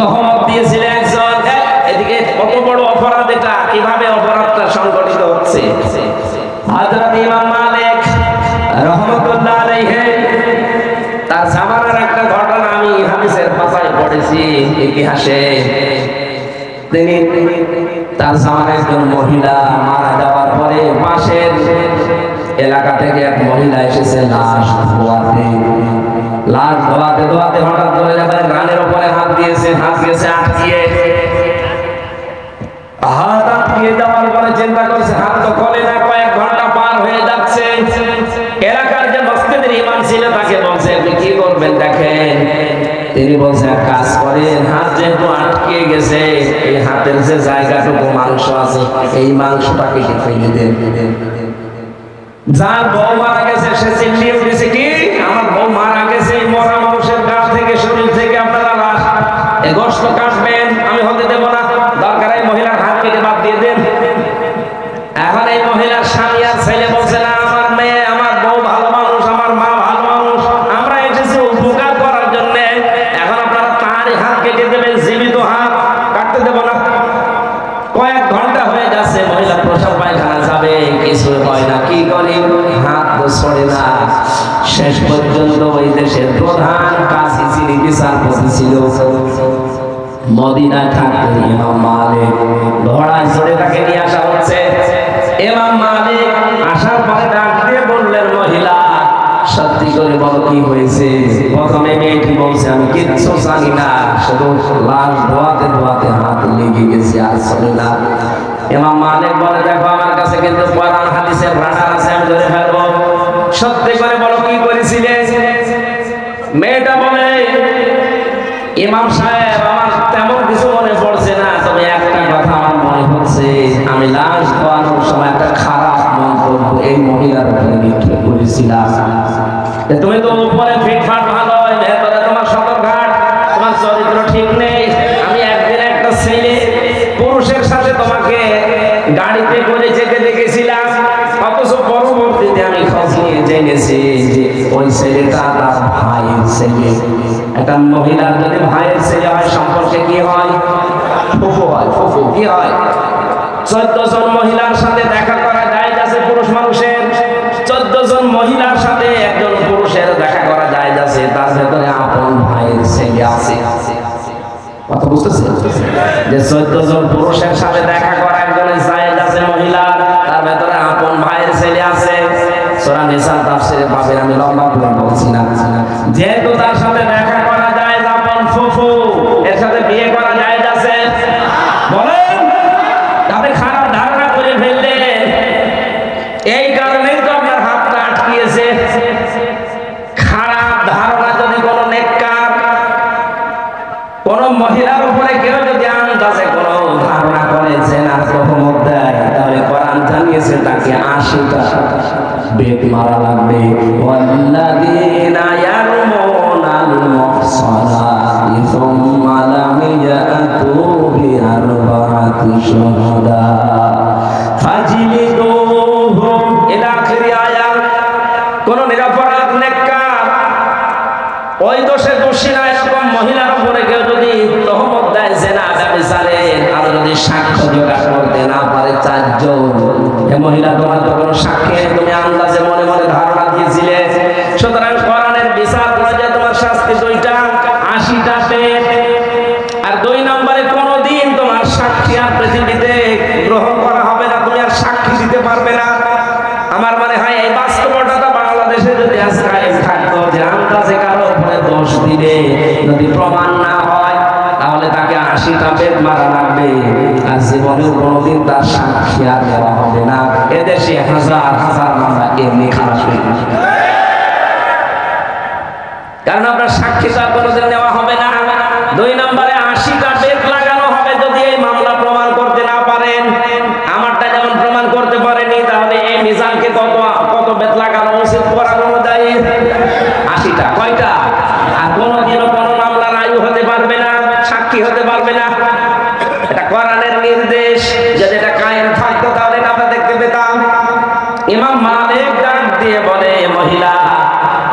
তহমত দিয়েছিল একজন। এদিকে কত বড় অপরাধ, এটা কিভাবে অপরাধটা সংগঠিত হচ্ছে। হযরত ইমাম মালিক রাহমাতুল্লাহ আলাইহি তার জামানার একটা ঘটনা আমি হাদিসের পাতায় পড়েছি, ইতিহাসে। তিনি তার জামানার একজন মহিলা মারা যাওয়ার পরে পাশের এলাকা থেকে এক মহিলা এসেছে লাশ ধোয়াতে ধোয়াতে হঠাৎ করে রানের উপরে হাত দিয়েছে আটকিয়ে যাওয়ার পরে চিন্তা করছে হাত তো খোলে না, কয়েক ঘন্টা পার হয়ে যাচ্ছে। এলাকার যে মসজিদের ইমাম ছিল তাকে বলছে আপনি কি করবেন দেখেন। তিনি বলছে এক কাজ করেন, হাত যেহেতু আটকে গেছে এই হাতের যে জায়গাটুকু মাংস আছে এই মাংসটাকে ফেলে দেন। যার বউ মারা গেছে সে চিল্লিয়ে উঠেছে কি আমার বউ মারা গেছে, মরা মানুষের গা থেকে শরীর থেকে আপনারা এই গোশত কাটবেন, আমি হতে দেব না, দরকার এই মহিলার হাত কেটে বাদ দিয়ে দেন। এখন এই মহিলার স্বামী আর ছেলে বলছে না আমার মেয়ে আমার বউ ভালো মানুষ, আমার মা ভালো মানুষ, আমরা এসেছি উপকার করার জন্য, এখন আপনারা তারই হাত কেটে দেবেন, জীবিত হাত কাটতে দেব না। কয়েক ঘন্টা হয়ে যাচ্ছে, মহিলা প্রসাব পায়খানা যাবে, কিছু হয় না, কি করি হাত তো ছড়ে না। শেষ পর্যন্ত ওই দেশের প্রধান কাজী যিনি বিচারপতি ছিল মদিনায় থাকতেন ইমাম মালিক, ঘোড়ায় চড়ে তাকে নিয়ে আসা হচ্ছে। ইমাম মালিক আসার পরে ডাক দিয়ে বললেন মহিলা সত্যি করে বলো কি হয়েছে। প্রথমে মেয়েটি বলছে আমি কিচ্ছু জানি না, শুধু লাশ ধোয়াতে ধোয়াতে হাত লেগে গেছে আর চলে না। ইমাম মালিক বলে দেখো আমার কাছে কিন্তু কোরআন হাদিসের ভান্ডার আছে, আমি ধরে ফেলবো, সত্যি করে বলো কি করেছিলে। মেয়েটা বলে ইমাম সাহেব আমার তেমন কিছু মনে পড়ছে না, তবে একটা কথা আমার মনে হচ্ছে আমি লাশ ধোয়ানোর সময় একটা খারাপ মন্তব্য এই মহিলার উপরে নিক্ষেপ করেছিলাম। তুমি তো উপরে ফিটফাট ভালো, ভেতরে তোমার সদরঘাট, তোমার চরিত্র ঠিক নেই। আমি একদিন একটা ছেলে পুরুষের সাথে তোমাকে গাড়িতে করে যেতে দেখেছিলাম, অথচ পরবর্তীতে আমি খোঁজ নিয়ে জেনেছি যে ওই ছেলেটা তার ভাইয়ের ছেলে। একটা মহিলার যদি ভাইয়ের ছেলে হয় সম্পর্কে কি হয়, ফুফু হয়। ফুফু কি হয়, 14 জন মহিলার সাথে দেখা করা যায় আছে পুরুষ মানুষের, 14 জন মহিলার সাথে একজন পুরুষের দেখা করা যায় আছে, তার ভেতরে আপন ভাইয়ের ছেলে আছে। কথা বুঝতেছেন যে 14 জন পুরুষের সাথে দেখা করা একজনের জায়েজ আছে মহিলা, তার ভেতরে আপন ভাইয়ের ছেলে আছে। সূরা নিসা তাফসীরে পাবেন, আমি লম্বা করে বলছি না। যেহেতু তার সাথে দেখা করা যায় আপন ফুফু, এর সাথে বিয়ে করা যায় আছে, বলেন আপনি খারাপ ধারণা করে ফেললেন, এই কারণেই তো আপনার হাতটা আটকিয়েছে। খারাপ ধারণা যদি কোনো নেককার কোন মহিলার উপরে কেউ যদি আন্দাজে কোন ধারণা করে জেনার তহমত দেয়, তাহলে কোরআন জানিয়েছে তাকে 80টা বেত মারা লাগবে। ওয়াল্লাযীনা ইয়ারমুনাল মুহসানাতি সুম্মা লাম ইয়াতু বিআরবা'তি শুহাদা ফাজলিদুহুম ইলা আখিরি আয়াত। কোন নিরপরাধ নেককার ওই দোষে দোষী না এরকম মহিলার উপরে কেউ যদি তহমত দেয় জেনা ব্যভিচারে, আর যদি সাক্ষ্য জোগাড় করতে না পারে 4 জন, এ মহিলা তোমার তো কোনো সাক্ষী, তুমি আন্দাজে মনে মনে ধারণা দিয়েছিলে। সুতরাং কোরআনের বিচার যে তোমার শাস্তি 2টা, 80টা পেট। আর 2 নম্বরে কোনোদিন তোমার সাক্ষী আর পৃথিবীতে গ্রহণ করা হবে না, তুমি আর সাক্ষী দিতে পারবে না। আমার মনে হয় এই বাস্তবতা বাংলাদেশে যদি আজকে থাকতো যে আন্দাজে কারো উপরে দোষ দিলে যদি প্রমাণ না হয় তাহলে তাকে 80টা বেত মারা লাগবে, আর জীবনেও কোনোদিন তার সাক্ষী আর দেওয়া হবে না। এদেশে হাজার হাজার মামলা এমনি খারাপ হয়ে গেছে, কারণ আপনার সাক্ষী তো আর কোনোদিন নেওয়া হবে না। 2 নম্বরে 80টা বেত লাগানো হবে যদি এই মামলা প্রমাণ করতে না পারেন। আমারটা যেমন প্রমাণ করতে পারেনি, তাহলে এই মিজানকে কত বেত লাগানো উচিত কোরআন অনুযায়ী? 80টা। কয়টা? আর কোনোদিনও কোনো মামলার আয়ু হতে পারবে না, সাক্ষী হতে পারবে না। এটা কোরআনের নির্দেশ, যদি এটা কায়েম থাকতো তাহলে এটা আমরা দেখতে পেতাম। ইমাম মালিক ডাক দিয়ে বলে মহিলা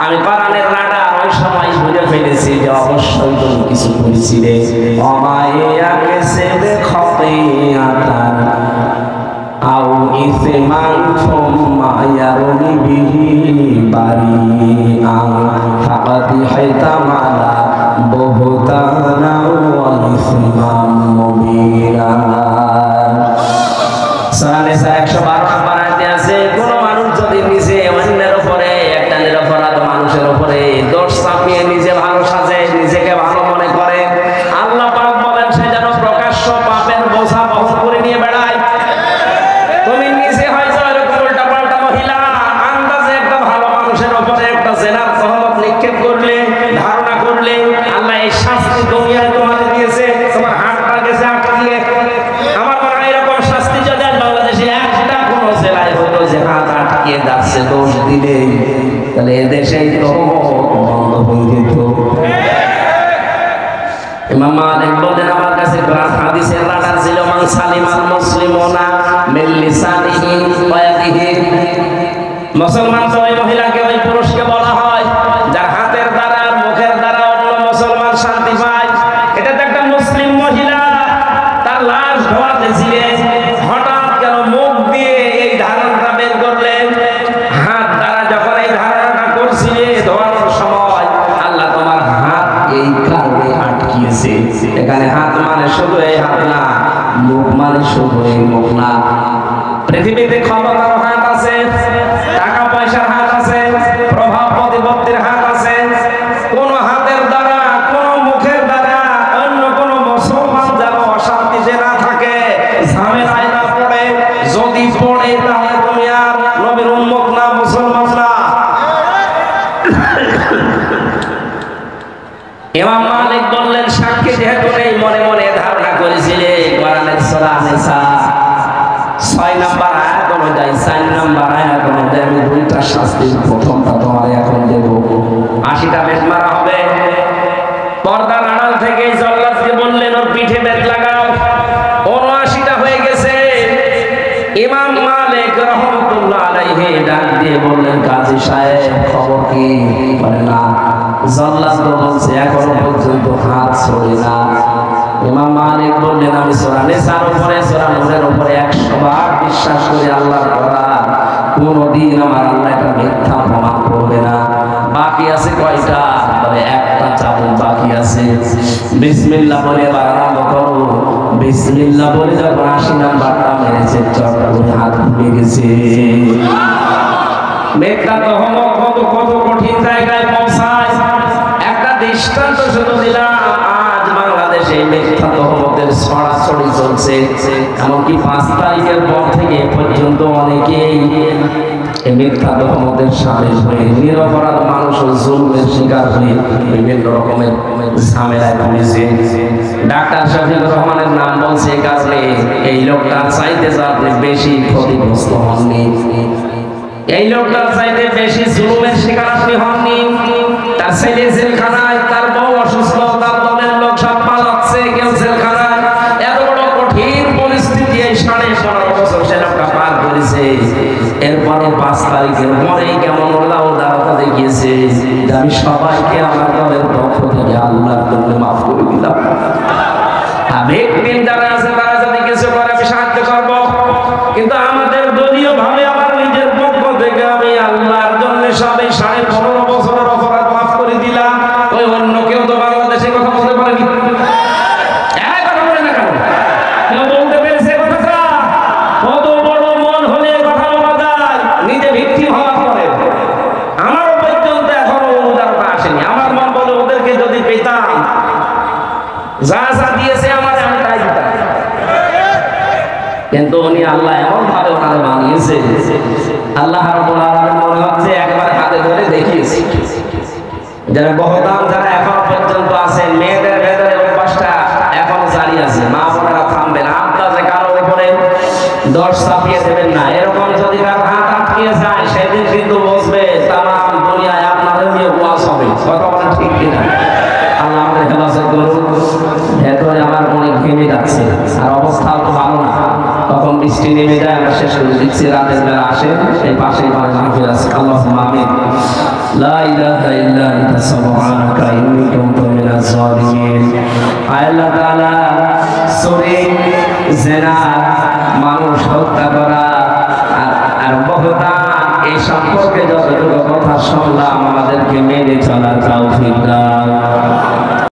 আমি কোরআনের রাডার ওই সময় বুঝে ফেলেছি, যে অবশ্যই তুমি কিছু করেছিলে। অমায়াকে সেবে খতিয়াতান আও ইসমান সুম্মা ইয়ারমি বিহি বারিআন ফাকাদ হাইতামালা বুহতানা ওয়া ইসমান মুবিনা। সূরা নিসা 112 নম্বর আয়াতে আছে, কোন মানুষ যদি নিজে অন্যের উপরে একটা নিরপরাধ মানুষের উপরে দোষ চাপিয়ে নিজে ভালো সাজে, নিজেকে ভালো মনে করে, আল্লাহ পাক বলেন সে যেন প্রকাশ্য পাপের বোঝা বহন করে নিয়ে বেড়ায়। তুমি নিজে হয়তো এরকম উল্টাপাল্টা মহিলা আন্দাজে একটা ভালো মানুষের উপরে একটা জেনার তহমত নিক্ষেপ করলে, ধারণা করলে, আল্লাহ এই শাস্তি দুনিয়ায় তোমাকে দিয়েছে, তোমার হাতটা গেছে আটকিয়ে। আমার মনে হয় এরকম শাস্তি যদি বাংলাদেশে একটা কোনো জেলায় হতো যে হাত আটকিয়ে যাচ্ছে দোষ দিলে, তাহলে এদেশেই তো বন্ধ হয়ে যেত। ইমাম মালিক বলেন আমার কাছে কোরআন হাদিসের রাডার ছিল, মান সালিমাল মুসলিমুনা মিন লিসানিহি ওয়া ইয়াদিহি। মুসলমান তো ওই মহিলাকে, ওই পুরুষকে বলা হয় যার হাতের দ্বারা মুখের দ্বারা অন্য মুসলমান শান্তি পায়। এটা তো একটা মুসলিম মহিলা, তার লাশ ধোয়াতে ছিলেন, হঠাৎ কেন মুখ দিয়ে এই ধারণাটা বের করলেন? হাত দ্বারা যখন এই ধারণাটা করছিলে ধোয়ানোর সময়, আল্লাহ তোমার হাত এই কারণে আটকিয়েছে। এখানে হাত মানে শুধু এই হাত না, মুখ মানে শুধু এই মুখ না। পৃথিবীতে ক্ষমতার হাত আছে, টাকা পয়সার হাত আছে, প্রভাব প্রতিপত্তির হাত আছে। কোন হাতের দ্বারা, কোন মুখের দ্বারা অন্য কোন মুসলমান যেন অশান্তিতে না থাকে, ঝামেলায় না পড়ে। যদি পড়ে তাহলে তুমি আর নবীর উম্মত না, মুসলমান না। ইমাম মালিক বললেন সাক্ষী যেহেতু নেই, মনে মনে ধারণা করেছিলে। কোরআনের সূরা নিসা 6 নম্বর আয়াত অনুযায়ী 4 নম্বর আয়াত অনুযায়ী আমি দুইটা শাস্তির প্রথমটা তোমার এখন দেব। 80টা বেত মারা হবে। পর্দার আড়াল থেকে জল্লাদকে বললেন ওর পিঠে বেত লাগাও। 79টা হয়ে গেছে। ইমাম মালিক রাহমাতুল্লাহ আলাইহি ডাক দিয়ে বললেন কাজী সাহেব খবর কি? বলে না, জল্লাদ বলছে এখনো পর্যন্ত হাত ছড়ে না। ইমাম মালিক বললেন আমি সূরা নিসার উপরে, সূরা নূরের উপরে 100 বার বিশ্বাস করি আল্লাহর কোরআন, কোনদিন আমার আল্লাহ এটা মিথ্যা প্রমাণ করবে না। বাকি আছে কয়টা? বলে একটা চাবুক বাকি আছে। বিসমিল্লাহ বলে এবার আরম্ভ করো। বিসমিল্লাহ বলে যখন 80 নাম্বারটা মেরেছে, চট করে হাত খুলে গেছে। মিথ্যা তহমত কত কত কঠিন জায়গায় পৌঁছায়। একটা দৃষ্টান্ত শুধু দিলাম, আজ বাংলাদেশে মিথ্যা তহমতের ছড়াছড়ি চলছে। এমনকি 5 তারিখের পর থেকে পর্যন্ত অনেকেই এই মিথ্যা তহমতের সামিল হয়ে নিরপরাধ মানুষ ও জুলুমের শিকার হয়ে বিভিন্ন রকমের ঝামেলায় পড়েছে। ডাক্তার শফিকুর রহমানের নাম বলছে কারণে এই লোকটার চাইতে আপনি বেশি ক্ষতিগ্রস্ত হননি, এই লোকটার চাইতে বেশি জুলুমের শিকার আপনি হননি। তার ছেলে জেলখানায়, তার বউ অসুস্থ, তার দলের লোক সব পালাচ্ছে, কেউ জেলখানায়। এত বড় কঠিন পরিস্থিতি এই 15.5 বছর সে লোকটা পার করেছে। এরপরে 5 তারিখের পরেই কেমন আল্লাহ দাঁড়াতে দেখিয়েছে যে আমি সবাইকে আমার দলের পক্ষ থেকে আল্লাহর জন্য মাফ করে দিলাম। ভিকটিম যারা আছে তারা যদি কিছু করে আমি সাহায্য করব, কিন্তু আমাদের দলীয় ভাবে আমার নিজের পক্ষ থেকে আমি আল্লাহর জন্য সবাই 15.5 বছরের অপরাধ মাফ করে দিলাম। ওই অন্য কেউ তো বাংলাদেশে কথা বলতে পারেনি। কথা বলে না কেন? কেউ বলতে পেরেছে কথাটা? কত বড় মন হলে কথা বলা যায়, নিজে ভিকটিম হওয়ার পরে। আমার পর্যন্ত এখনো উদারতা আসেনি। আমার মন বলে ওদেরকে যদি পেতাম, যা যা দিয়েছে আমার আমি তাই দিতাম। কিন্তু উনি আল্লাহ এমন ভাবে ওনারে বানিয়েছে, আল্লাহ রাব্বুল আলামিন মনে হচ্ছে একবার হাতে ধরে দেখিয়েছে। যারা বহদান যারা এখন পর্যন্ত আছেন, মেয়েদের ভেতরে অভ্যাসটা এখনো জারি আছে। মা বোনেরা থামবেন, আন্দাজে কারোর উপরে দোষ চাপিয়ে দেবেন না। এরকম যদি কারো হাত আটকে যায়, সেদিন কিন্তু বুঝবে তামাম দুনিয়ায় আপনাদের নিয়ে ওয়াজ হবে। কথা বলেন ঠিক কিনা? আল্লাহ আমাদের হেফাজত করুন। ভেতরে আমার অনেক ঘেমে যাচ্ছে, আর অবস্থা তো ভালো না। তখন বৃষ্টি নেমে যায়, আমরা শেষ করে দিচ্ছি। রাতের বেলা আসে, এই পাশেই মাহফিল আছে। আল্লাহুম্মা আমিন। লা ইলাহা ইল্লা আনতা সুবহানাকা ইন্নী কুনতু মিনাজ জালিমিন। আল্লাহ তাআলা চুরি, জিনা, মানুষ হত্যা করা আর বহতান এই সম্পর্কে যতটুকু কথা শুনলাম আমাদেরকে মেনে চলার তৌফিক দাও।